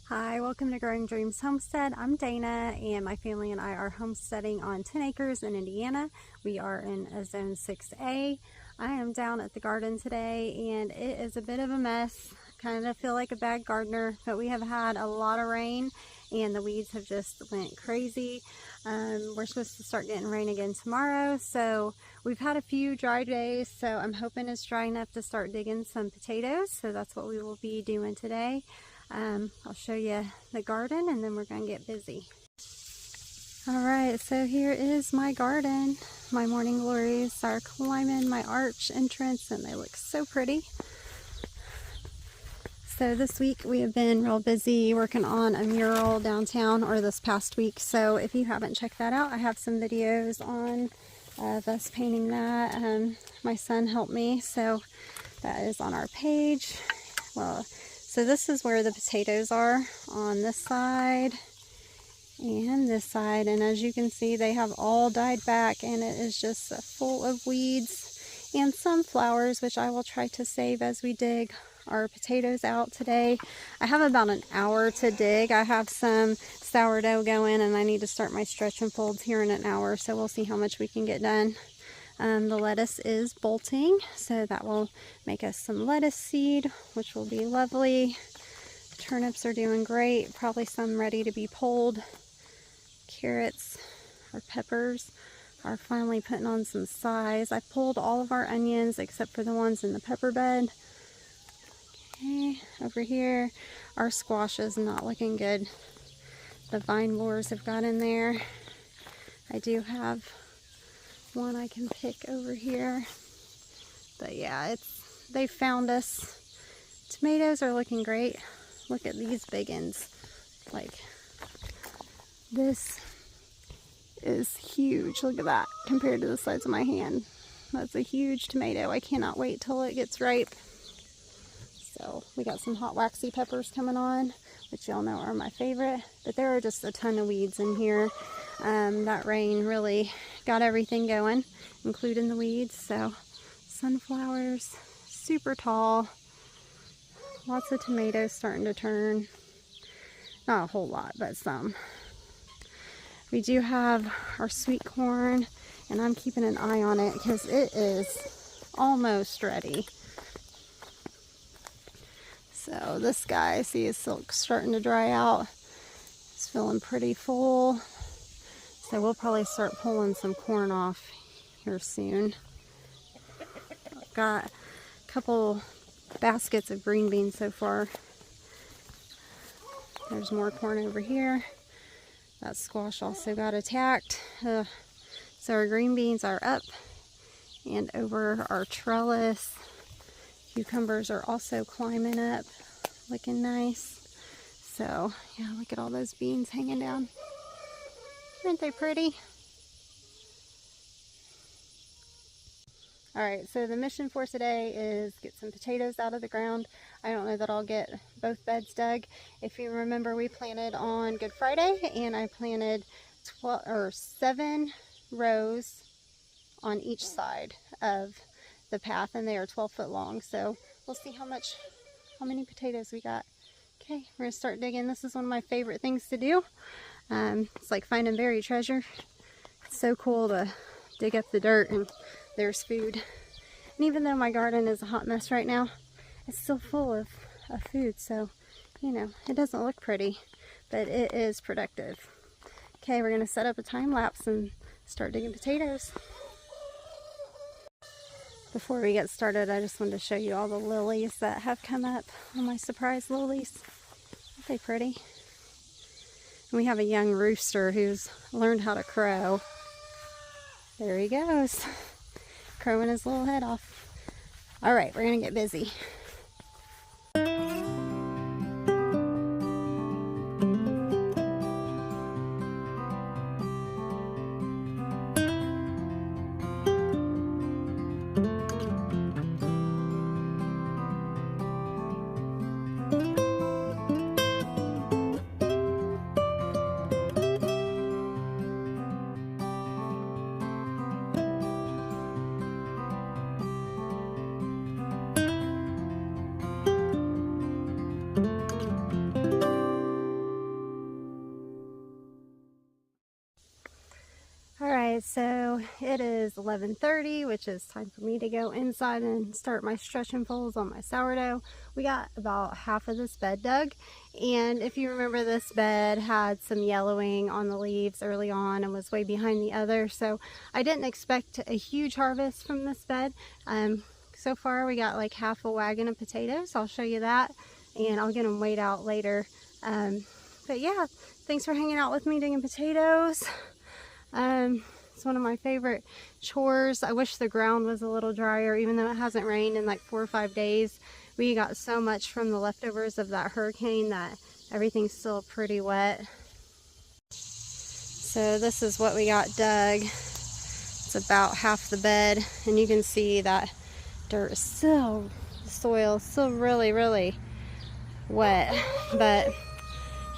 Hi, welcome to Growing Dreams Homestead. I'm Dana, and my family and I are homesteading on 10 acres in Indiana. We are in a zone 6A. I am down at the garden today, and it is a bit of a mess. Kind of feel like a bad gardener, but we have had a lot of rain, and the weeds have just went crazy. We're supposed to start getting rain again tomorrow, so we've had a few dry days, so I'm hoping it's dry enough to start digging some potatoes. So that's what we will be doing today. I'll show you the garden and then we're going to get busy. Alright, so here is my garden. My morning glories are climbing my arch entrance and they look so pretty. So this week we have been real busy working on a mural downtown, or this past week. So if you haven't checked that out, I have some videos on us painting that. My son helped me, so that is on our page. So this is where the potatoes are, on this side and this side, and as you can see they have all died back and it is just full of weeds and some flowers, which I will try to save as we dig our potatoes out today. I have about an hour to dig. I have some sourdough going and I need to start my stretch and folds here in an hour, so we'll see how much we can get done. The lettuce is bolting, so that will make us some lettuce seed, which will be lovely. The turnips are doing great, probably some ready to be pulled. Carrots or peppers are finally putting on some size. I pulled all of our onions except for the ones in the pepper bed. Okay, over here, our squash is not looking good. The vine borers have got in there. I do have one I can pick over here, but yeah, they found us. Tomatoes are looking great. Look at these big ones. Like, this is huge. Look at that compared to the size of my hand. That's a huge tomato. I cannot wait till it gets ripe. So we got some hot waxy peppers coming on, which y'all know are my favorite, but there are just a ton of weeds in here. That rain really got everything going, including the weeds. So sunflowers, super tall, lots of tomatoes starting to turn. Not a whole lot, but some. We do have our sweet corn, and I'm keeping an eye on it because it is almost ready. So this guy, see his silk starting to dry out. It's feeling pretty full. So we'll probably start pulling some corn off here soon. I've got a couple baskets of green beans so far. There's more corn over here. That squash also got attacked. So our green beans are up and over our trellis. Cucumbers are also climbing up, looking nice. So yeah, look at all those beans hanging down. Aren't they pretty? Alright, so the mission for today is get some potatoes out of the ground. I don't know that I'll get both beds dug. If you remember, we planted on Good Friday, and I planted 7 rows on each side of the path, and they are 12 foot long. So we'll see how many potatoes we got. Okay, we're gonna start digging. This is one of my favorite things to do. It's like finding buried treasure. It's so cool to dig up the dirt and there's food. And even though my garden is a hot mess right now, it's still full of food. So, you know, it doesn't look pretty, but it is productive. Okay, we're gonna set up a time lapse and start digging potatoes. Before we get started, I just wanted to show you all the lilies that have come up on my surprise lilies. Aren't they pretty? And we have a young rooster who's learned how to crow. There he goes, crowing his little head off. All right, we're gonna get busy. Alright, so it is 11:30, which is time for me to go inside and start my stretch and folds on my sourdough. We got about half of this bed dug, and if you remember, this bed had some yellowing on the leaves early on and was way behind the other, so I didn't expect a huge harvest from this bed. So far we got like half a wagon of potatoes. I'll show you that, and I'll get them weighed out later. But yeah, thanks for hanging out with me digging potatoes. It's one of my favorite chores. I wish the ground was a little drier, even though it hasn't rained in like 4 or 5 days. We got so much from the leftovers of that hurricane that everything's still pretty wet. So this is what we got dug. It's about half the bed, and you can see that dirt is still, the soil is still really, really wet. But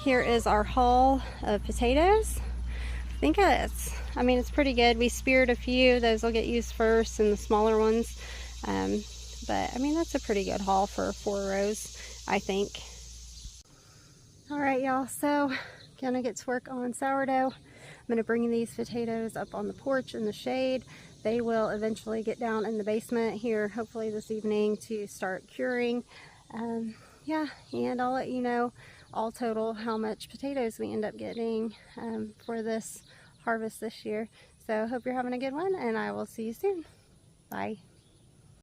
here is our haul of potatoes. I think it's pretty good. We speared a few. Those will get used first, and the smaller ones. But I mean, that's a pretty good haul for 4 rows, I think. All right, y'all. So gonna get to work on sourdough. I'm gonna bring these potatoes up on the porch in the shade. They will eventually get down in the basement here, hopefully this evening, to start curing. Yeah, and I'll let you know all total how much potatoes we end up getting for this harvest this year. So hope you're having a good one, and I will see you soon. Bye.